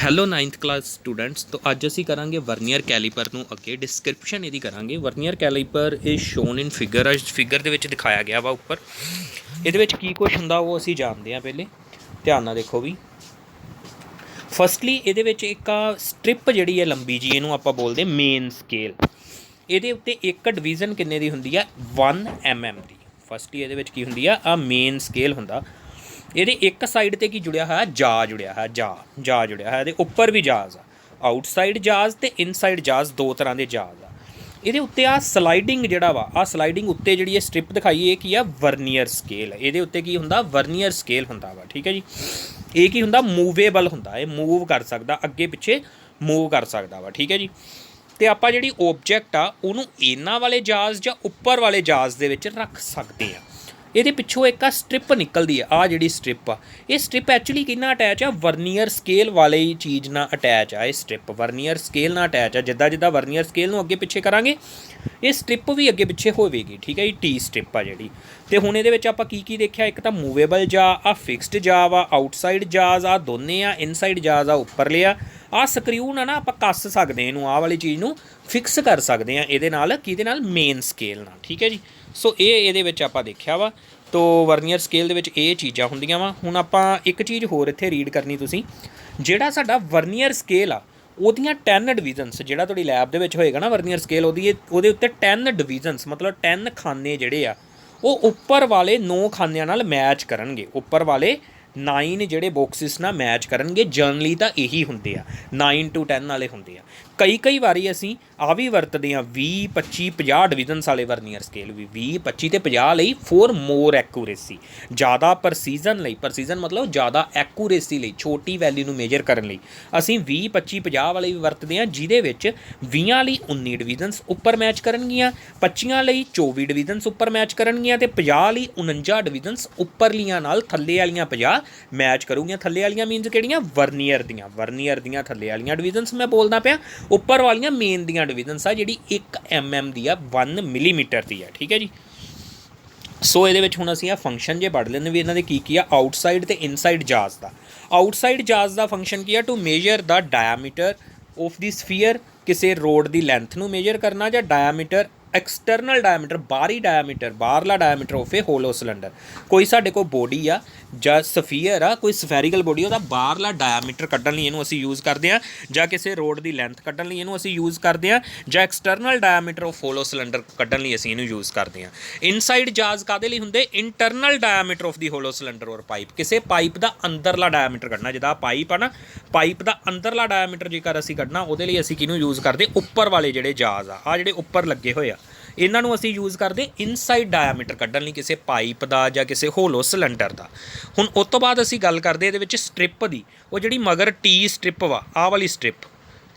Hello 9th class students. तो ਅੱਜ ਅਸੀਂ ਕਰਾਂਗੇ ਵਰਨੀਅਰ ਕੈਲੀਪਰ ਨੂੰ ਅੱਗੇ ਡਿਸਕ੍ਰਿਪਸ਼ਨ ਇਹਦੀ ਕਰਾਂਗੇ। Vernier calliper is shown in figure. Figure ਦੇ ਵਿੱਚ ਦਿਖਾਇਆ ਗਿਆ ਵਾ ਉੱਪਰ। ਇਹਦੇ ਵਿੱਚ ਕੀ ਕੁਛ ਹੁੰਦਾ ਉਹ ਅਸੀਂ ਜਾਣਦੇ ਹਾਂ। ਪਹਿਲੇ ਧਿਆਨ ਨਾਲ ਦੇਖੋ ਵੀ। ਫਸਟਲੀ ਇਹਦੇ ਵਿੱਚ ਇੱਕ ਸਟ੍ਰਿਪ ਜਿਹੜੀ ਹੈ ਲੰਬੀ ਜੀ, ਇਹਨੂੰ ਆਪਾਂ ਬੋਲਦੇ ਮੇਨ ਸਕੇਲ। ਇਹਦੇ ਉੱਤੇ ਇੱਕ ਡਿਵੀਜ਼ਨ ਕਿੰਨੇ ਦੀ ਹੁੰਦੀ ਆ? 1 mm ਦੀ। ਫਸਟਲੀ ਇਹਦੇ ਵਿੱਚ ਕੀ ਹੁੰਦੀ ਆ ਮੇਨ ਸਕੇਲ ਹੁੰਦਾ। ਇਹਦੇ ਇੱਕ ਸਾਈਡ 'ਤੇ ਕੀ ਜੁੜਿਆ ਹੋਇਆ? ਜਾ ਜੁੜਿਆ ਹੋਇਆ। ਜਾ ਜੁੜਿਆ ਹੋਇਆ। ਇਹਦੇ ਉੱਪਰ ਵੀ ਜਾਜ਼ ਆ, ਆਊਟਸਾਈਡ ਜਾਜ਼ ਅਤੇ ਇਨਸਾਈਡ ਜਾਜ਼, ਦੋ ਤਰ੍ਹਾਂ ਦੇ ਜਾਜ਼ ਆ। ਇਹਦੇ ਉੱਤੇ ਸਲਾਈਡਿੰਗ ਜਿਹੜਾ ਵਾ ਸਲਾਈਡਿੰਗ ਉੱਤੇ ਜਿਹੜੀ ਇਹ ਸਟ੍ਰਿਪ ਦਿਖਾਈ, ਇਹ ਕੀ ਆ? Vernier scale. ਇਹਦੇ ਉੱਤੇ ਕੀ ਹੁੰਦਾ? ਵਰਨੀਅਰ ਸਕੇਲ ਹੁੰਦਾ ਵਾ। ਠੀਕ ਹੈ ਜੀ। ਇਹ ਕੀ ਹੁੰਦਾ? ਮੂਵੇਬਲ ਹੁੰਦਾ। ਇਹ ਮੂਵ ਕਰ ਸਕਦਾ, ਅੱਗੇ ਪਿੱਛੇ ਮੂਵ ਕਰ ਸਕਦਾ ਵਾ। ਠੀਕ ਹੈ ਜੀ। ਅਤੇ ਆਪਾਂ ਜਿਹੜੀ ਓਬਜੈਕਟ ਆ ਉਹਨੂੰ ਇਹਨਾਂ ਵਾਲੇ ਜਾਜ਼ ਜਾਂ ਉੱਪਰ ਵਾਲੇ ਜਾਜ਼ ਦੇ ਵਿੱਚ ਰੱਖ ਸਕਦੇ ਹਾਂ। ਇਹਦੇ ਪਿੱਛੋਂ ਇੱਕ ਸਟ੍ਰਿਪ ਨਿਕਲਦੀ ਆ, ਜਿਹੜੀ ਸਟ੍ਰਿਪ ਆ, ਇਹ ਸਟ੍ਰਿਪ ਐਕਚੁਅਲੀ ਕਿੰਨਾ ਅਟੈਚ ਆ? ਵਰਨੀਅਰ ਸਕੇਲ ਵਾਲੇ ਚੀਜ਼ ਨਾਲ ਅਟੈਚ ਆ। ਇਹ ਸਟ੍ਰਿਪ ਵਰਨੀਅਰ ਸਕੇਲ ਨਾਲ ਅਟੈਚ ਆ। ਜਿੱਦਾਂ ਜਿੱਦਾਂ ਵਰਨੀਅਰ ਸਕੇਲ ਨੂੰ ਅੱਗੇ ਪਿੱਛੇ ਕਰਾਂਗੇ, ਇਹ ਸਟ੍ਰਿਪ ਵੀ ਅੱਗੇ ਪਿੱਛੇ ਹੋਵੇਗੀ। ਠੀਕ ਹੈ ਜੀ। ਟੀ ਸਟ੍ਰਿਪ ਆ ਜਿਹੜੀ। ਅਤੇ ਹੁਣ ਇਹਦੇ ਵਿੱਚ ਆਪਾਂ ਕੀ ਦੇਖਿਆ? ਇੱਕ ਤਾਂ ਮੂਵੇਬਲ ਜਾ, ਫਿਕਸਡ ਜਾ ਵਾ, ਆਊਟਸਾਈਡ ਜਾਜ਼ ਦੋਨੇ ਆ, ਇਨਸਾਈਡ ਜਾਜ਼ ਉੱਪਰਲੇ ਆ ਸਕਰਿਊ ਨਾਲ ਨਾ ਆਪਾਂ ਕੱਸ ਸਕਦੇ ਇਹਨੂੰ, ਵਾਲੀ ਚੀਜ਼ ਨੂੰ ਫਿਕਸ ਕਰ ਸਕਦੇ ਹਾਂ ਇਹਦੇ ਨਾਲ। ਕਿਹਦੇ ਨਾਲ? ਮੇਨ ਸਕੇਲ ਨਾਲ। ਠੀਕ ਹੈ ਜੀ। ਸੋ ਇਹਦੇ ਵਿੱਚ ਆਪਾਂ ਦੇਖਿਆ ਵਾ। ਤੋ ਵਰਨੀਅਰ ਸਕੇਲ ਦੇ ਵਿੱਚ ਇਹ ਚੀਜ਼ਾਂ ਹੁੰਦੀਆਂ ਵਾ। ਹੁਣ ਆਪਾਂ ਇੱਕ ਚੀਜ਼ ਹੋਰ ਇੱਥੇ ਰੀਡ ਕਰਨੀ ਤੁਸੀਂ। ਜਿਹੜਾ ਸਾਡਾ ਵਰਨੀਅਰ ਸਕੇਲ ਆ ਉਹਦੀਆਂ 10 ਡਿਵੀਜ਼ਨਸ, ਜਿਹੜਾ ਤੁਹਾਡੀ ਲੈਬ ਦੇ ਵਿੱਚ ਹੋਏਗਾ ਨਾ ਵਰਨੀਅਰ ਸਕੇਲ, ਉਹਦੇ ਉੱਤੇ 10 ਡਿਵੀਜ਼ਨਸ ਮਤਲਬ 10 ਖਾਨੇ ਜਿਹੜੇ ਆ ਉਹ ਉੱਪਰ ਵਾਲੇ 9 ਖਾਨਿਆਂ ਨਾਲ ਮੈਚ ਕਰਨਗੇ। ਉੱਪਰ ਵਾਲੇ 9 ਜਿਹੜੇ ਬੋਕਸਿਸ ਨਾਲ ਮੈਚ ਕਰਨਗੇ। ਜਨਰਲੀ ਤਾਂ ਇਹੀ ਹੁੰਦੇ ਆ, 9 to 10 ਵਾਲੇ ਹੁੰਦੇ ਆ। ਕਈ ਵਾਰੀ ਅਸੀਂ ਵੀ ਵਰਤਦੇ ਹਾਂ 20, 25, 50 ਡਿਵੀਜ਼ਨਸ ਵਾਲੇ ਵਰਨੀਅਰ ਸਕੇਲ ਵੀ। 20, 25 ਅਤੇ 50 ਲਈ ਫੋਰ ਮੋਰ ਐਕੂਰੇਸੀ, ਜ਼ਿਆਦਾ ਪ੍ਰਸੀਜ਼ਨ ਲਈ। ਪ੍ਰਸੀਜ਼ਨ ਮਤਲਬ ਜ਼ਿਆਦਾ ਐਕੂਰੇਸੀ ਲਈ, ਛੋਟੀ ਵੈਲਿਊ ਨੂੰ ਮੇਜਰ ਕਰਨ ਲਈ ਅਸੀਂ 20, 25, 50 ਵਾਲੇ ਵੀ ਵਰਤਦੇ ਹਾਂ, ਜਿਹਦੇ ਵਿੱਚ 20 ਲਈ 19 ਡਿਵੀਜ਼ਨਸ ਉੱਪਰ ਮੈਚ ਕਰਨਗੀਆਂ, 25 ਲਈ 24 ਡਿਵੀਜ਼ਨਸ ਉੱਪਰ ਮੈਚ ਕਰਨਗੀਆਂ ਅਤੇ 50 ਲਈ 49 ਡਿਵੀਜ਼ਨਸ ਉੱਪਰਲੀਆਂ ਨਾਲ ਥੱਲੇ ਵਾਲੀਆਂ 50 ਮੈਚ ਕਰੂਗੀਆਂ। ਥੱਲੇ ਵਾਲੀਆਂ ਮੀਨਸ ਕਿਹੜੀਆਂ? ਵਰਨੀਅਰ ਦੀਆਂ ਥੱਲੇ ਵਾਲੀਆਂ ਡਿਵੀਜ਼ਨਸ ਮੈਂ ਬੋਲਦਾ ਪਿਆ। ਉੱਪਰ ਵਾਲੀਆਂ ਮੇਨ ਦੀਆਂ ਡਿਵੀਜ਼ਨਸ ਆ, ਜਿਹੜੀ 1 mm ਦੀ ਆ, 1 ਮਿਲੀਮੀਟਰ ਦੀ ਆ। ਠੀਕ ਹੈ ਜੀ। ਸੋ ਇਹਦੇ ਵਿੱਚ ਹੁਣ ਅਸੀਂ ਫੰਕਸ਼ਨ ਜੇ ਪੜ੍ਹ ਲੈਂਦੇ ਵੀ ਇਹਨਾਂ ਦੇ ਕੀ ਆ। ਆਊਟਸਾਈਡ ਅਤੇ ਇਨਸਾਈਡ ਜਾਜ਼ ਦਾ। ਆਊਟਸਾਈਡ ਜਾਜ਼ ਦਾ ਫੰਕਸ਼ਨ ਕੀ ਆ? To measure the diameter of the sphere, ਕਿਸੇ ਰੋਡ ਦੀ ਲੈਂਥ ਨੂੰ ਮੇਜਰ ਕਰਨਾ, ਜਾਂ ਡਾਇਆਮੀਟਰ ਐਕਸਟਰਨਲ ਡਾਇਆਮੀਟਰ, ਬਾਹਰੀ ਡਾਇਆਮੀਟਰ, ਬਾਹਰਲਾ diameter of a hollow cylinder. ਕੋਈ ਸਾਡੇ ਕੋਲ ਬੋਡੀ ਆ ਜਾਂ ਸਫੀਅਰ ਆ, ਕੋਈ ਸਫੈਰੀਕਲ ਬੋਡੀ, ਉਹਦਾ ਬਾਹਰਲਾ ਡਾਇਆਮੀਟਰ ਕੱਢਣ ਲਈ ਇਹਨੂੰ ਅਸੀਂ ਯੂਜ਼ ਕਰਦੇ ਹਾਂ, ਜਾਂ ਕਿਸੇ ਰੋਡ ਦੀ ਲੈਂਥ ਕੱਢਣ ਲਈ ਇਹਨੂੰ ਅਸੀਂ ਯੂਜ਼ ਕਰਦੇ ਹਾਂ, ਜਾਂ external diameter of hollow cylinder ਕੱਢਣ ਲਈ ਅਸੀਂ ਇਹਨੂੰ ਯੂਜ਼ ਕਰਦੇ ਹਾਂ। ਇਨਸਾਈਡ ਜਾਜ਼ ਕਾਹਦੇ ਲਈ ਹੁੰਦੇ? Internal diameter of the hollow cylinder ਔਰ ਪਾਈਪ। ਕਿਸੇ ਪਾਈਪ ਦਾ ਅੰਦਰਲਾ ਡਾਇਆਮੀਟਰ ਕੱਢਣਾ, ਜਿੱਦਾਂ ਪਾਈਪ ਆ ਨਾ, ਪਾਈਪ ਦਾ ਅੰਦਰਲਾ ਡਾਇਆਮੀਟਰ ਜੇਕਰ ਅਸੀਂ ਕੱਢਣਾ, ਉਹਦੇ ਲਈ ਅਸੀਂ ਕਿਹਨੂੰ ਯੂਜ਼ ਕਰਦੇ? ਉੱਪਰ ਵਾਲੇ ਜਿਹੜੇ ਜਾਜ਼ ਆ ਜਿਹੜੇ ਉੱਪਰ ਲੱਗੇ ਹੋਏ ਆ, ਇਹਨਾਂ ਨੂੰ ਅਸੀਂ ਯੂਜ਼ ਕਰਦੇ ਇਨਸਾਈਡ ਡਾਇਆਮੀਟਰ ਕੱਢਣ ਲਈ, ਕਿਸੇ ਪਾਈਪ ਦਾ ਜਾਂ ਕਿਸੇ ਹੋਲੋ ਸਿਲੰਡਰ ਦਾ। ਹੁਣ ਉਸ ਤੋਂ ਬਾਅਦ ਅਸੀਂ ਗੱਲ ਕਰਦੇ ਇਹਦੇ ਵਿੱਚ ਸਟ੍ਰਿਪ ਦੀ। ਉਹ ਜਿਹੜੀ ਮਗਰ ਟੀ ਸਟ੍ਰਿਪ ਵਾ, ਵਾਲੀ ਸਟ੍ਰਿਪ,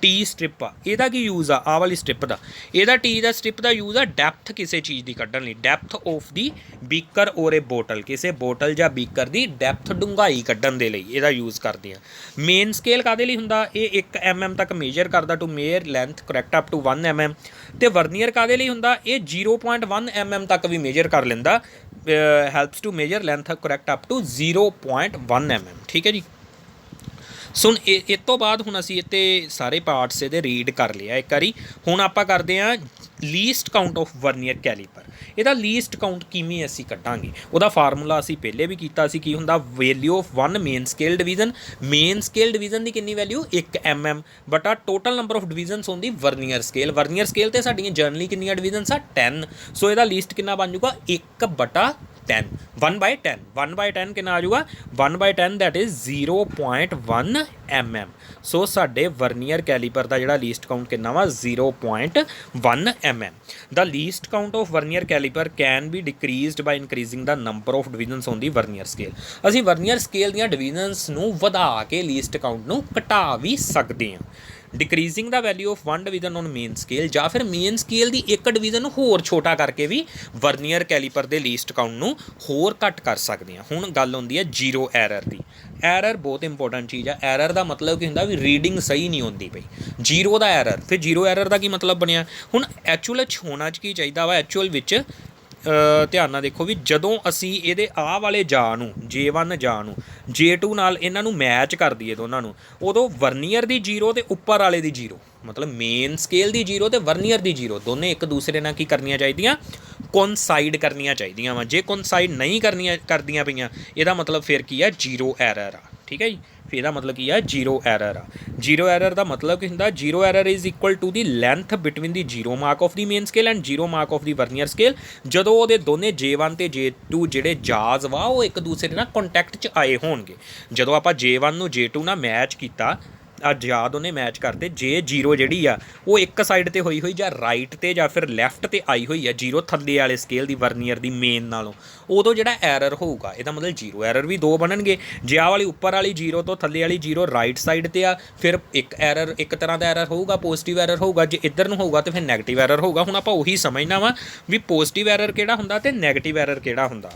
ਟੀ ਸਟ੍ਰਿਪ ਆ, ਇਹਦਾ ਕੀ ਯੂਜ਼ ਆ? ਵਾਲੀ ਸਟ੍ਰਿਪ ਦਾ, ਇਹਦਾ ਟੀ ਦਾ ਸਟ੍ਰਿਪ ਦਾ ਯੂਜ਼ ਆ ਡੈਪਥ ਕਿਸੇ ਚੀਜ਼ ਦੀ ਕੱਢਣ ਲਈ। ਡੈਪਥ ਆਫ ਦੀ ਬੀਕਰ ਔਰ ਏ ਬੋਟਲ, ਕਿਸੇ ਬੋਟਲ ਜਾਂ ਬੀਕਰ ਦੀ ਡੈਪਥ, ਡੂੰਘਾਈ ਕੱਢਣ ਦੇ ਲਈ ਇਹਦਾ ਯੂਜ਼ ਕਰਦੇ ਆ। ਮੇਨ ਸਕੇਲ ਕਾਹਦੇ ਲਈ ਹੁੰਦਾ? ਇਹ 1 mm ਤੱਕ ਮੇਜਰ ਕਰਦਾ, to measure length correct up to 1 mm। ਅਤੇ ਵਰਨੀਅਰ ਕਾਹਦੇ ਲਈ ਹੁੰਦਾ? ਇਹ 0.1 mm ਤੱਕ ਵੀ ਮੇਜਰ ਕਰ ਲੈਂਦਾ। Helps to measure length correct up to 0.1 mm। ਠੀਕ ਹੈ ਜੀ। ਸੋ ਇਸ ਤੋਂ ਬਾਅਦ ਹੁਣ ਅਸੀਂ ਇੱਥੇ ਸਾਰੇ ਪਾਰਟਸ ਇਹਦੇ ਰੀਡ ਕਰ ਲਿਆ ਇੱਕ ਵਾਰੀ। ਹੁਣ ਆਪਾਂ ਕਰਦੇ ਹਾਂ least count of vernier calliper. ਇਹਦਾ ਲੀਸਟ ਕਾਊਂਟ ਕਿਵੇਂ ਅਸੀਂ ਕੱਢਾਂਗੇ? ਉਹਦਾ ਫਾਰਮੂਲਾ ਅਸੀਂ ਪਹਿਲੇ ਵੀ ਕੀਤਾ ਸੀ। ਕੀ ਹੁੰਦਾ? Value of 1 main scale division. Main scale division ਦੀ ਕਿੰਨੀ ਵੈਲਿਊ? 1 mm ਬਟਾ ਟੋਟਲ ਨੰਬਰ ਆਫ ਡਿਵੀਜ਼ਨਸ ਹੁੰਦੀ ਵਰਨੀਅਰ ਸਕੇਲ। ਵਰਨੀਅਰ ਸਕੇਲ 'ਤੇ ਸਾਡੀਆਂ ਜਰਨਲੀ ਕਿੰਨੀਆਂ ਡਿਵੀਜ਼ਨਸ ਆ? 10। ਸੋ ਇਹਦਾ ਲੀਸਟ ਕਿੰਨਾ ਬਣ ਜੂਗਾ? 1/10, 1/10। 1/10 ਕਿੰਨਾ ਆ ਜੂਗਾ? 1/10 ਦੈਟ ਇਜ਼ 0.1 mm। ਸੋ ਸਾਡੇ ਵਰਨੀਅਰ ਕੈਲੀਪਰ ਦਾ ਜਿਹੜਾ ਲੀਸਟ ਕਾਊਂਟ ਕਿੰਨਾ ਵਾ? 0.1 mm। The least count of vernier calliper can be decreased by increasing the number of divisions on the vernier scale. ਅਸੀਂ ਵਰਨੀਅਰ ਸਕੇਲ ਦੀਆਂ ਡਿਵੀਜ਼ਨਸ ਨੂੰ ਵਧਾ ਕੇ ਲੀਸਟ ਕਾਊਂਟ ਨੂੰ ਘਟਾ ਵੀ ਸਕਦੇ ਹਾਂ। Decreasing the value of 1 division on main scale, ਜਾਂ ਫਿਰ ਮੇਨ ਸਕੇਲ ਦੀ ਇੱਕ ਡਿਵੀਜ਼ਨ ਨੂੰ ਹੋਰ ਛੋਟਾ ਕਰਕੇ ਵੀ ਵਰਨੀਅਰ ਕੈਲੀਪਰ ਦੇ ਲੀਸਟ ਕਾਊਂਟ ਨੂੰ ਹੋਰ ਘੱਟ ਕਰ ਸਕਦੇ ਹਾਂ। ਹੁਣ ਗੱਲ ਹੁੰਦੀ ਹੈ ਜ਼ੀਰੋ ਐਰਰ ਦੀ। ਐਰਰ ਬਹੁਤ ਇੰਪੋਰਟੈਂਟ ਚੀਜ਼ ਆ। ਐਰਰ ਦਾ ਮਤਲਬ ਕੀ ਹੁੰਦਾ? ਵੀ ਰੀਡਿੰਗ ਸਹੀ ਨਹੀਂ ਹੁੰਦੀ ਪਈ। ਜ਼ੀਰੋ ਦਾ ਐਰਰ। ਫਿਰ ਜ਼ੀਰੋ ਐਰਰ ਦਾ ਕੀ ਮਤਲਬ ਬਣਿਆ? ਹੁਣ ਐਕਚੁਅਲ 'ਚ ਹੋਣਾ 'ਚ ਕੀ ਚਾਹੀਦਾ ਵਾ? ਐਕਚੁਅਲ ਵਿੱਚ ਧਿਆਨ ਨਾਲ ਦੇਖੋ ਵੀ ਜਦੋਂ ਅਸੀਂ ਇਹਦੇ ਆਹ ਵਾਲੇ ਜਾ ਨੂੰ J1 ਜਾ ਨੂੰ J2 ਨਾਲ ਇਹਨਾਂ ਨੂੰ ਮੈਚ ਕਰ ਦਈਏ ਦੋਨਾਂ ਨੂੰ, ਉਦੋਂ ਵਰਨੀਅਰ ਦੀ 0 ਤੇ ਉੱਪਰ ਵਾਲੇ ਦੀ 0, ਮਤਲਬ ਮੇਨ ਸਕੇਲ ਦੀ 0 ਤੇ ਵਰਨੀਅਰ ਦੀ 0 ਦੋਨੇ ਇੱਕ ਦੂਸਰੇ ਨਾਲ ਕੀ ਕਰਨੀਆਂ ਚਾਹੀਦੀਆਂ, ਕੋਨਸਾਈਡ ਕਰਨੀਆਂ ਚਾਹੀਦੀਆਂ ਵਾ। ਜੇ ਕੋਨਸਾਈਡ ਨਹੀਂ ਕਰਦੀਆਂ ਪਈਆਂ ਇਹਦਾ ਮਤਲਬ ਫਿਰ ਕੀ ਆ, 0 ਐਰਰ ਆ। ਠੀਕ ਹੈ ਜੀ, ਫਿਰ ਇਹਦਾ ਮਤਲਬ ਕੀ ਆ, 0 ਐਰਰ ਆ। 0 ਐਰਰ ਦਾ ਮਤਲਬ ਕੀ ਹੁੰਦਾ, 0 error is equal to the length between the 0 mark of the main scale and 0 mark of the vernier scale, ਜਦੋਂ ਉਹਦੇ ਦੋਨੇ J1 ਤੇ J2 ਜਿਹੜੇ ਜਾਜ਼ ਵਾ ਉਹ ਇੱਕ ਦੂਸਰੇ ਨਾਲ ਕੰਟੈਕਟ 'ਚ ਆਏ ਹੋਣਗੇ। ਜਦੋਂ ਆਪਾਂ J1 ਨੂੰ J2 ਨਾਲ ਮੈਚ ਕੀਤਾ, ਜਾ ਦੋਨੇ ਮੈਚ ਕਰਦੇ, J0 ਜਿਹੜੀ ਆ ਉਹ ਇੱਕ ਸਾਈਡ 'ਤੇ ਹੋਈ ਜਾਂ ਰਾਈਟ 'ਤੇ ਜਾਂ ਫਿਰ ਲੈਫਟ 'ਤੇ ਆਈ ਹੋਈ ਆ 0 ਥੱਲੇ ਵਾਲੇ ਸਕੇਲ ਦੀ ਵਰਨੀਅਰ ਦੀ ਮੇਨ ਨਾਲੋਂ, ਉਦੋਂ ਜਿਹੜਾ ਐਰਰ ਹੋਊਗਾ ਇਹਦਾ ਮਤਲਬ 0 ਐਰਰ ਵੀ 2 ਬਣਨਗੇ। ਜੇ ਆਹ ਵਾਲੀ ਉੱਪਰ ਵਾਲੀ 0 ਤੋਂ ਥੱਲੇ ਵਾਲੀ 0 ਰਾਈਟ ਸਾਈਡ 'ਤੇ ਆ, ਫਿਰ ਇੱਕ ਐਰਰ ਇੱਕ ਤਰ੍ਹਾਂ ਦਾ ਐਰਰ ਹੋਊਗਾ, ਪੋਜ਼ੀਟਿਵ ਐਰਰ ਹੋਊਗਾ। ਜੇ ਇੱਧਰ ਨੂੰ ਹੋਊਗਾ ਤਾਂ ਫਿਰ ਨੈਗੇਟਿਵ ਐਰਰ ਹੋਊਗਾ। ਹੁਣ ਆਪਾਂ ਉਹੀ ਸਮਝਣਾ ਵਾ ਵੀ ਪੋਜ਼ੀਟਿਵ ਐਰਰ ਕਿਹੜਾ ਹੁੰਦਾ ਅਤੇ ਨੈਗੇਟਿਵ ਐਰਰ ਕਿਹੜਾ ਹੁੰਦਾ।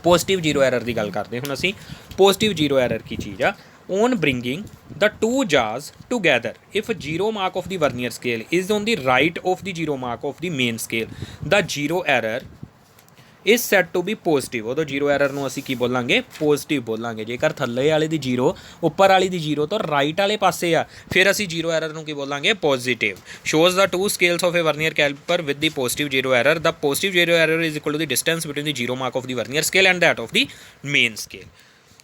ਪੋਜ਼ੀਟਿਵ 0 ਐਰਰ ਦੀ ਗੱਲ ਕਰਦੇ ਹੁਣ ਅਸੀਂ। ਪੋਜ਼ੀਟਿਵ 0 ਐਰਰ ਕੀ ਚੀਜ਼ ਆ, on bringing the two jaws together, if 0 mark of the vernier scale is on the right of the 0 mark of the main scale, the 0 error is said to be positive। ਉਦੋਂ 0 error ਨੂੰ ਅਸੀਂ ਕੀ ਬੋਲਾਂਗੇ, positive ਬੋਲਾਂਗੇ। ਜੇਕਰ ਥੱਲੇ ਵਾਲੇ ਦੀ 0 ਉੱਪਰ ਵਾਲੀ ਦੀ 0 ਤੋਂ ਰਾਈਟ ਵਾਲੇ ਪਾਸੇ ਆ, ਫਿਰ ਅਸੀਂ 0 ਐਰਰ ਨੂੰ ਕੀ ਬੋਲਾਂਗੇ, positive. Shows the 2 scales of a vernier caliper with the positive 0 error, the positive 0 error is equal to the distance between the 0 mark of the vernier scale and that of the main scale।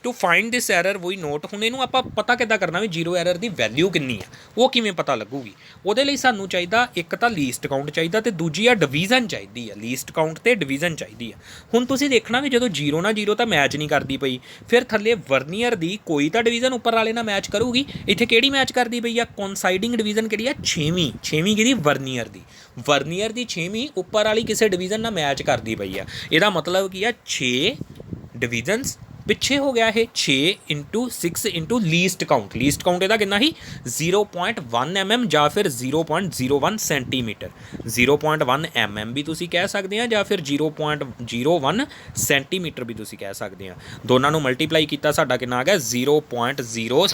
To find this error we note, ਹੁਣ ਇਹਨੂੰ ਆਪਾਂ ਪਤਾ ਕਿੱਦਾਂ ਕਰਨਾ ਵੀ 0 error ਦੀ value ਕਿੰਨੀ ਆ, ਉਹ ਕਿਵੇਂ ਪਤਾ ਲੱਗੂਗੀ। ਉਹਦੇ ਲਈ ਸਾਨੂੰ ਚਾਹੀਦਾ ਇੱਕ ਤਾਂ ਲੀਸਟ ਕਾਊਂਟ ਚਾਹੀਦਾ ਅਤੇ ਦੂਜੀ ਆ ਡਿਵੀਜ਼ਨ ਚਾਹੀਦੀ ਆ। ਲੀਸਟ ਕਾਊਂਟ ਅਤੇ ਡਿਵੀਜ਼ਨ ਚਾਹੀਦੀ ਆ। ਹੁਣ ਤੁਸੀਂ ਦੇਖਣਾ ਵੀ ਜਦੋਂ 0 ਨਾਲ 0 ਤਾਂ ਮੈਚ ਨਹੀਂ ਕਰਦੀ ਪਈ, ਫਿਰ ਥੱਲੇ ਵਰਨੀਅਰ ਦੀ ਕੋਈ ਤਾਂ ਡਿਵੀਜ਼ਨ ਉੱਪਰ ਵਾਲੇ ਨਾਲ ਮੈਚ ਕਰੂਗੀ। ਇੱਥੇ ਕਿਹੜੀ ਮੈਚ ਕਰਦੀ ਪਈ ਆ, ਕੋਨਸਾਈਡਿੰਗ ਡਿਵੀਜ਼ਨ ਕਿਹੜੀ ਆ, 6ਵੀਂ ਕਿਹਦੀ, ਵਰਨੀਅਰ ਦੀ। ਵਰਨੀਅਰ ਦੀ 6ਵੀਂ ਉੱਪਰ ਵਾਲੀ ਕਿਸੇ ਡਿਵੀਜ਼ਨ ਨਾਲ ਮੈਚ ਕਰਦੀ ਪਈ ਆ। ਇਹਦਾ ਮਤਲਬ ਕੀ ਆ, 6 ਡਿਵੀਜ਼ਨਸ ਪਿੱਛੇ ਹੋ ਗਿਆ ਇਹ 6 × 6 × ਲੀਸਟ ਕਾਊਂਟ। ਲੀਸਟ ਕਾਊਂਟ ਇਹਦਾ ਕਿੰਨਾ ਸੀ, 0.1 mm ਜਾਂ ਫਿਰ 0.01 ਸੈਂਟੀਮੀਟਰ। 0.1 mm ਵੀ ਤੁਸੀਂ ਕਹਿ ਸਕਦੇ ਆ ਜਾਂ ਫਿਰ 0.01 ਸੈਂਟੀਮੀਟਰ ਵੀ ਤੁਸੀਂ ਕਹਿ ਸਕਦੇ ਆ। ਦੋਨਾਂ ਨੂੰ ਮਲਟੀਪਲਾਈ ਕੀਤਾ ਸਾਡਾ ਕਿੰਨਾ ਆ ਗਿਆ, 0.06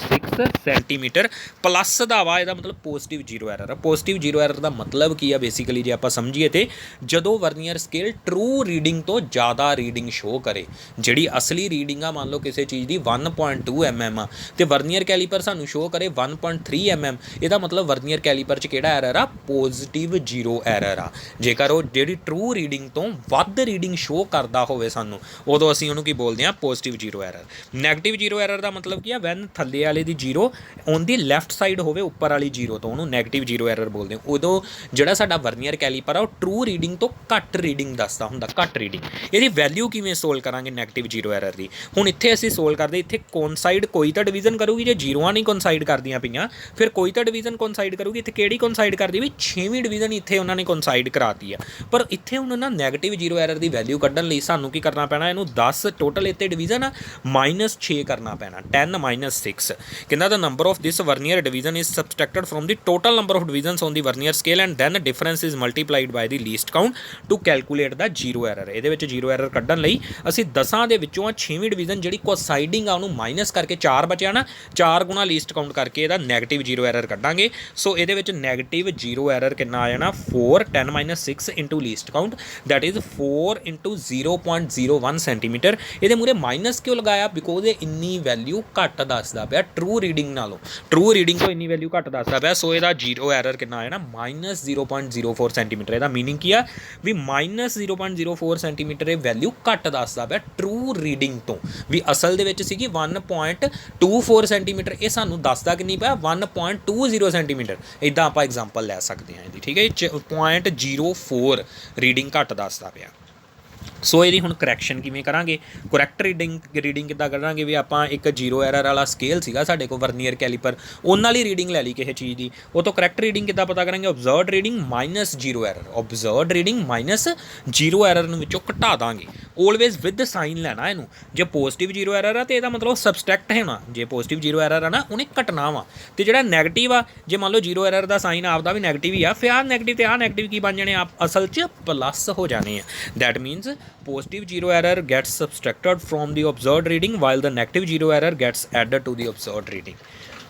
ਸੈਂਟੀਮੀਟਰ ਪਲੱਸ ਦਾ ਵਾ। ਇਹਦਾ ਮਤਲਬ ਪੋਜ਼ੀਟਿਵ 0 ਐਰਰ। ਪੋਜ਼ੀਟਿਵ 0 ਐਰਰ ਦਾ ਮਤਲਬ ਕੀ ਆ ਬੇਸਿਕਲੀ, ਜੇ ਆਪਾਂ ਸਮਝੀਏ ਤੇ ਜਦੋਂ ਵਰਨੀਅਰ ਸਕੇਲ ਟਰੂ ਰੀਡਿੰਗ ਤੋਂ ਜ਼ਿਆਦਾ ਰੀਡਿੰਗ ਸ਼ੋ ਕਰੇ, ਜਿਹੜੀ ਅਸਲੀ ਰੀਡਿੰਗ ਮੰਨ ਲਓ ਕਿਸੇ ਚੀਜ਼ ਦੀ 1.2 mm ਆ ਤੇ ਵਰਨੀਅਰ ਕੈਲੀਪਰ ਸਾਨੂੰ ਸ਼ੋ ਕਰੇ 1.3 mm, ਇਹਦਾ ਮਤਲਬ ਵਰਨੀਅਰ ਕੈਲੀਪਰ 'ਚ ਕਿਹੜਾ ਐਰਰ ਆ, ਪੋਜ਼ੀਟਿਵ 0 ਐਰਰ ਆ। ਜੇਕਰ ਉਹ ਜਿਹੜੀ ਟਰੂ ਰੀਡਿੰਗ ਤੋਂ ਵੱਧ ਰੀਡਿੰਗ ਸ਼ੋ ਕਰਦਾ ਹੋਵੇ ਸਾਨੂੰ, ਉਦੋਂ ਅਸੀਂ ਉਹਨੂੰ ਕੀ ਬੋਲਦੇ ਹਾਂ, ਪੋਜ਼ੀਟਿਵ 0 ਐਰਰ। ਨੈਗੇਟਿਵ 0 ਐਰਰ ਦਾ ਮਤਲਬ ਕੀ ਆ, ਵੈਨ ਥੱਲੇ ਵਾਲੇ ਦੀ 0 ਔਨ ਦੀ ਲੈਫਟ ਸਾਈਡ ਹੋਵੇ ਉੱਪਰ ਵਾਲੀ 0 ਤੋਂ, ਉਹਨੂੰ ਨੈਗੇਟਿਵ 0 ਐਰਰ ਬੋਲਦੇ ਹਾਂ। ਉਦੋਂ ਜਿਹੜਾ ਸਾਡਾ ਵਰਨੀਅਰ ਕੈਲੀਪਰ ਆ ਉਹ ਟਰੂ ਰੀਡਿੰਗ ਤੋਂ ਘੱਟ ਰੀਡਿੰਗ ਦੱਸਦਾ ਹੁੰਦਾ, ਘੱਟ ਰੀਡਿੰਗ। ਇਹਦੀ ਵੈਲਿਊ ਕਿਵੇਂ ਸੋਲਵ ਕਰਾਂਗੇ ਨੈਗੇਟਿਵ 0 ਐਰਰ ਦੀ, ਹੁਣ ਇੱਥੇ ਅਸੀਂ ਸੋਲਵ ਕਰਦੇ, ਇੱਥੇ ਕੋਨਸਾਈਡ ਕੋਈ ਤਾਂ ਡਿਵੀਜ਼ਨ ਕਰੂਗੀ। ਜੇ 0 ਨਹੀਂ ਕੋਨਸਾਈਡ ਕਰਦੀਆਂ ਪਈਆਂ ਫਿਰ ਕੋਈ ਤਾਂ ਡਿਵੀਜ਼ਨ ਕੋਨਸਾਈਡ ਕਰੂਗੀ। ਇੱਥੇ ਕਿਹੜੀ ਕੋਨਸਾਈਡ ਕਰਦੀ ਵੀ, 6ਵੀਂ ਡਿਵੀਜ਼ਨ ਇੱਥੇ ਉਹਨਾਂ ਨੇ ਕੋਨਸਾਈਡ ਕਰਾਤੀ ਆ। ਪਰ ਇੱਥੇ ਹੁਣ ਨਾ ਨੈਗੇਟਿਵ 0 ਐਰਰ ਦੀ ਵੈਲਿਊ ਕੱਢਣ ਲਈ ਸਾਨੂੰ ਕੀ ਕਰਨਾ ਪੈਣਾ, ਇਹਨੂੰ 10 ਟੋਟਲ ਇੱਥੇ ਡਿਵੀਜ਼ਨ ਆ -6 ਕਰਨਾ ਪੈਣਾ। 10 - 6 ਕਹਿੰਦਾ the number of this vernier division is subtracted from the total number of divisions on the vernier scale and then difference is multiplied by the least count to calculate the 0 error. ਇਹਦੇ ਵਿੱਚ 0 error ਕੱਢਣ ਲਈ ਅਸੀਂ 10 ਦੇ ਵਿੱਚੋਂ 6ਵੀਂ division ਜਿਹੜੀ ਕੋਸਾਈਡਿੰਗ ਆ ਉਹਨੂੰ ਮਾਈਨਸ ਕਰਕੇ 4 ਬਚਿਆ ਨਾ, 4 ਗੁਣਾ ਲੀਸਟ ਕਾਊਂਟ ਕਰਕੇ ਇਹਦਾ ਨੈਗੇਟਿਵ 0 ਐਰਰ ਕੱਢਾਂਗੇ। ਸੋ ਇਹਦੇ ਵਿੱਚ ਨੈਗੇਟਿਵ 0 ਐਰਰ ਕਿੰਨਾ ਆ ਜਾਣਾ, 4 10 - 6 into least count that is 4 × 0.01 centimetre. ਇਹਦੇ ਮੂਹਰੇ ਮਾਈਨਸ ਕਿਉਂ ਲਗਾਇਆ, ਬਿਕੋਜ਼ ਇਹ ਇੰਨੀ ਵੈਲਿਊ ਘੱਟ ਦੱਸਦਾ ਪਿਆ ਟਰੂ ਰੀਡਿੰਗ ਨਾਲੋਂ, ਟਰੂ ਰੀਡਿੰਗ ਤੋਂ ਇੰਨੀ ਵੈਲਿਊ ਘੱਟ ਦੱਸਦਾ ਪਿਆ। ਸੋ ਇਹਦਾ 0 ਐਰਰ ਕਿੰਨਾ ਆ ਜਾਣਾ, -0.04 ਸੈਂਟੀਮੀਟਰ। ਇਹਦਾ ਮੀਨਿੰਗ ਕੀ ਆ ਵੀ -0.04 ਸੈਂਟੀਮੀਟਰ ਇਹ ਵੈਲਿਊ ਘੱਟ ਦੱਸਦਾ ਪਿਆ ਟਰੂ ਰੀਡਿੰਗ ਤੋਂ, ਵੀ ਅਸਲ ਦੇ ਵਿੱਚ ਸੀਗੀ 1.24 ਸੈਂਟੀਮੀਟਰ, ਇਹ ਸਾਨੂੰ ਦੱਸਦਾ ਕਿੰਨੀ ਪਿਆ, 1.20 ਸੈਂਟੀਮੀਟਰ। ਇੱਦਾਂ ਆਪਾਂ ਐਗਜ਼ਾਮਪਲ ਲੈ ਸਕਦੇ ਹਾਂ ਇਹਦੀ, ਠੀਕ ਹੈ। 0.04 ਰੀਡਿੰਗ ਘੱਟ ਦੱਸਦਾ ਪਿਆ। ਸੋ ਇਹਦੀ ਹੁਣ ਕਰੈਕਸ਼ਨ ਕਿਵੇਂ ਕਰਾਂਗੇ, ਕਰੈਕਟ ਰੀਡਿੰਗ ਕਿੱਦਾਂ ਕਰਾਂਗੇ ਵੀ ਆਪਾਂ ਇੱਕ 0 ਐਰਰ ਵਾਲਾ ਸਕੇਲ ਸੀਗਾ ਸਾਡੇ ਕੋਲ ਵਰਨੀਅਰ ਕੈਲੀਪਰ, ਉਹਨਾਂ ਵਾਲੀ ਰੀਡਿੰਗ ਲੈ ਲਈ ਕਿਸੇ ਚੀਜ਼ ਦੀ, ਉਹ ਤੋਂ ਕਰੈਕਟ ਰੀਡਿੰਗ ਕਿੱਦਾਂ ਪਤਾ ਕਰਾਂਗੇ, ਓਬਜ਼ਰਵਡ ਰੀਡਿੰਗ -0 ਐਰਰ। ਓਬਜ਼ਰਵਡ ਰੀਡਿੰਗ -0 ਐਰਰ ਨੂੰ ਵਿੱਚੋਂ ਘਟਾ ਦਾਂਗੇ, ਆਲਵੇਜ਼ ਵਿਦ ਸਾਈਨ ਲੈਣਾ ਇਹਨੂੰ। ਜੇ ਪੋਜ਼ੀਟਿਵ 0 ਐਰਰ ਆ ਤਾਂ ਇਹਦਾ ਮਤਲਬ ਸਬਸਟ੍ਰੈਕਟ ਹੋਣਾ, ਜੇ ਪੋਜ਼ੀਟਿਵ 0 ਐਰਰ ਆ ਨਾ ਉਹਨੇ ਘਟਣਾ ਵਾ। ਅਤੇ ਜਿਹੜਾ ਨੈਗੇਟਿਵ ਆ, ਜੇ ਮੰਨ ਲਓ 0 ਐਰਰ ਦਾ ਸਾਈਨ ਆਪਦਾ ਵੀ ਨੈਗੇਟਿਵ ਹੀ ਆ, ਫਿਰ ਆਹ ਨੈਗੇਟਿਵ ਅਤੇ ਆਹ ਨੈਗੇਟਿਵ ਕੀ ਬਣ ਜਾਣੇ, ਅਸਲ 'ਚ ਪਲੱਸ ਹੋ ਜਾਣੇ ਆ। That means positive 0 error gets subtracted from the observed reading while the negative 0 error gets added to the observed reading।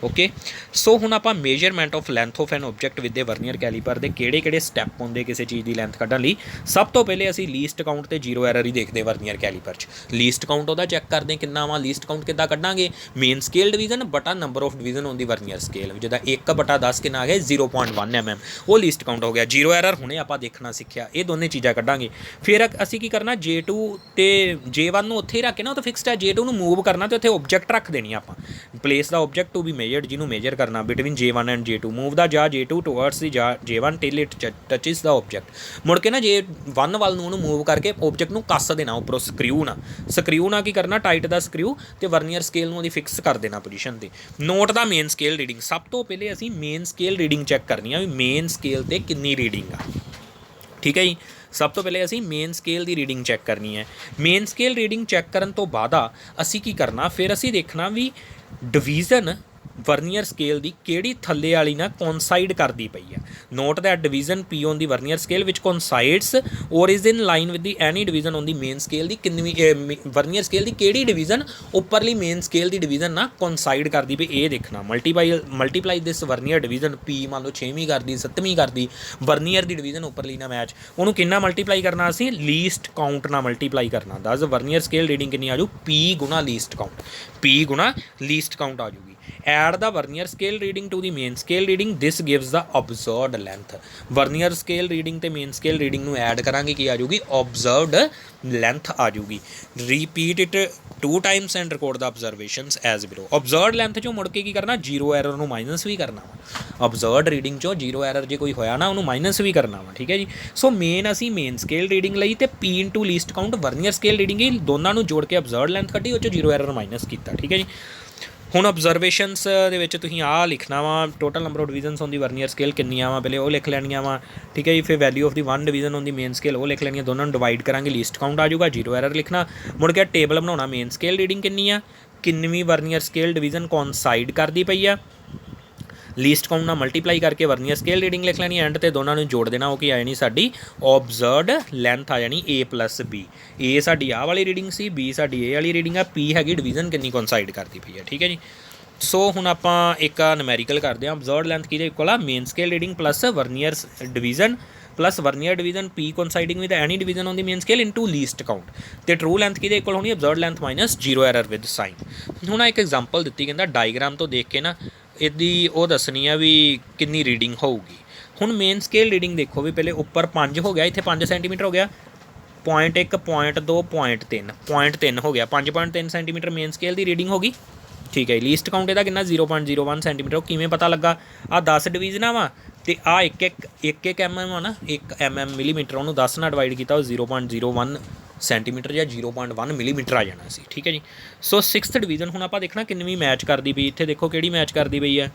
Okay so हुण आपां measurement of length of an object with the vernier calliper दे किहड़े step होंदे किसी चीज़ की length कड्ढण लई। सब तो पहले असीं लीस्ट काउंट ते जीरो एरर ही देखते वर्नियर कैलीपर च। लीस्ट काउंट उहदा चैक करदे किन्ना वा, लीस्ट काउंट किद्दां कड्ढांगे, मेन स्केल डिवीजन बटा number of division on the vernier scale, जिद्दां 1/10 किन्ना आ गया 0.1 mm, वो लीस्ट काउंट हो गया। जीरो एरर हुणे आपां देखना सिੱਖਿਆ, ये दोनों चीज़ां कड्ढांगे। फिर असीं की करना J2 ते J1 नूं उत्थे ही रख के ना, तो फिक्सड है J2 नूं मूव करना तो उत्थे ऑब्जेक्ट रख देनी आपां, place the object to be measured, जिन्हों मेजर करना between J1 and J2, move the jaw J2 towards the jaw J1 till it touches the object. मुड़ के ना J1 वाल नूं मूव करके ऑब्जेक्ट नूं कस देना उपरों ਸਕਰਿਊ ना की करना टाइट द ਸਕਰਿਊ ते वर्नियर स्केल नूं फिक्स कर देना पोजीशन ते। Note the main scale reading, सब तो पहले असीं मेन स्केल रीडिंग चैक करनी है भी मेन स्केल ते कितनी रीडिंग आ। ठीक है जी, सब तो पहले असीं मेन स्केल की रीडिंग चैक करनी है। मेन स्केल रीडिंग चैक करन तो बाद असीं की करना, फिर असीं देखना भी डिवीजन वर्नियर स्केल की किहड़ी थल्ले वाली ना कॉन्साइड करती पई है। Note that division P on the vernier scale which coincides or is in line with the any division on the main scale की किन्नी वर्नियर स्केल की किहड़ी डिवीजन उपरली मेन स्केल की डिवीजन ना कॉन्साइड करती पई, ये देखना। Multiply this vernier division P मान लो 6वीं करती 7वीं करती, वर्नियर की डिवीजन उपरली ना मैच, उन्होंने कितना मल्टीप्लाई करना, असीं लीस्ट काउंट ना मल्टीप्लाई करना। दस वर्नियर स्केल रीडिंग कितनी आ जू, पी गुणा लीस्ट काउंट, पी गुणा लीस्ट काउंट आ जूगी। Add the vernier scale reading to the main scale reading, this gives the observed length। Vernier scale reading ते मेन स्केल रीडिंग नूं ऐड करांगे की आ जूगी, ऑब्जर्वड लेंथ आ जूगी। Repeat it 2 times and record the observations as below. Observed length चो मुड़ के की करना, जीरो एरर नूं माइनस भी करना वा। ऑब्जर्वड रीडिंग चो जीरो एरर जे कोई होया ना उन्होंने माइनस भी करना वा। ठीक है जी, सो मेन असी मेन स्केल रीडिंग लई ते P into least count vernier scale reading ही दोनों नूं जोड़ के ऑब्जर्वड लेंथ कड्ढी, उस जीरो एरर माइनस किया। ठीक है जी, हुण ऑब्जरवेशनस दे विच तुसीं आ लिखना वा, total number of divisions on the vernier scale किन्नियां वा, पहले वो लिख लैनियां वा। ठीक है जी, फिर value of the one division on the main scale वो लिख लैनी, दोनों डिवाइड करांगे, लीस्ट काउंट आ जाऊगा, जीरो एरर लिखना। मुड़ के टेबल बनाउणा, मेन स्केल रीडिंग किन्नी आ, किन्नवीं वर्नियर स्केल डिवीजन कॉन्साइड करदी पई आ, लीस्ट काउंट ना मल्टीप्लाई करके वर्नियर स्केल रीडिंग लिख लैनी, एंड ते दोनों नूं जोड़ देना, वो कि आ जानी साडी ऑब्जर्वड लेंथ आ जानी A + B। ए साडी आ वाली रीडिंग सी, B साडी ए वाली रीडिंग आ, P हैगी डिवीजन किन्नी कॉन्साइड करती पई है। ठीक है जी, सो हुण आपां एक नूमैरिकल करते हैं। ऑब्जर्वड लेंथ किहदे इक्वल आ, main scale reading plus vernier division plus vernier division P coinciding with any division on the main scale into least count, तो ट्रू लेंथ किहदे इक्वल होनी, observed length minus zero error with sign. हुण एक example दी, कहता diagram तो देख के ना इहदी वो दसनी है भी कितनी रीडिंग होगी। हुण मेन स्केल रीडिंग देखो भी, पहले उपर 5 हो गया, इत्थे 5 सेंटीमीटर हो गया, 0.1 0.2 0.3 हो गया, 5.3 सेंटीमीटर मेन स्केल की रीडिंग होगी। ठीक है, लीस्ट काउंट इहदा कितना 0.01 सेंटीमीटर, किवें पता लगा, आ 10 डिवीजन वा तो आ एक mm आ ना, 1 mm मिलीमीटर, उन्होंने 10 नाल डिवाइड किया, 0.01 सेंटीमीटर या 0.1 मिलीमीटर आ जाना सी। ठीक है जी, सो 6th डिवीजन हुण आपां देखना किन्नवीं मैच करती पई, इत्थे देखो किहड़ी मैच करती पई है,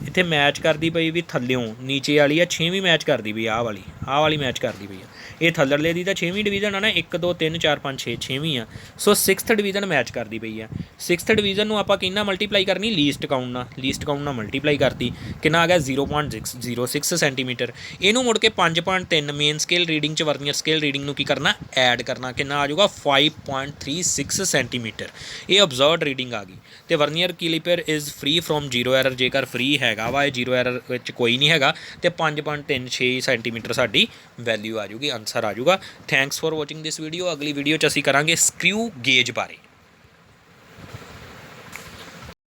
इत्थे मैच करती पई भी थल्लों नीचे वाली है, 6वीं मैच करती पई, आ वाली मैच करती पई है। ये थल्लड़ले दी तो 6वीं डिवीजन है ना, 1 2 3 4 5 6 6वीं आ, सो 6th डिवीजन मैच करती पई है। 6th डिवीजन नूं आपां किन्ना मल्टीप्लाई करनी, लीस्ट काउंट ना मल्टीप्लाई करती, कितना आ गया 0.06 सेंटीमीटर। इनू मुड़ के 5.3 मेन स्केल रीडिंग च वर्नियर स्केल रीडिंग नूं की करना, ऐड करना, कितना आ जाऊगा 5.36 सेंटीमीटर। ये ऑब्जर्वड रीडिंग आ गई। तो vernier calliper is free from zero error, जेकर फ्री हैगा वा, जीरो एरर विच कोई नहीं हैगा, तो 5.36 सेंटीमीटर साडी वैल्यू आ जूगी, आंसर आ जूगा। Thanks for watching this video. अगली वीडियो च असीं करांगे स्क्रू गेज बारे।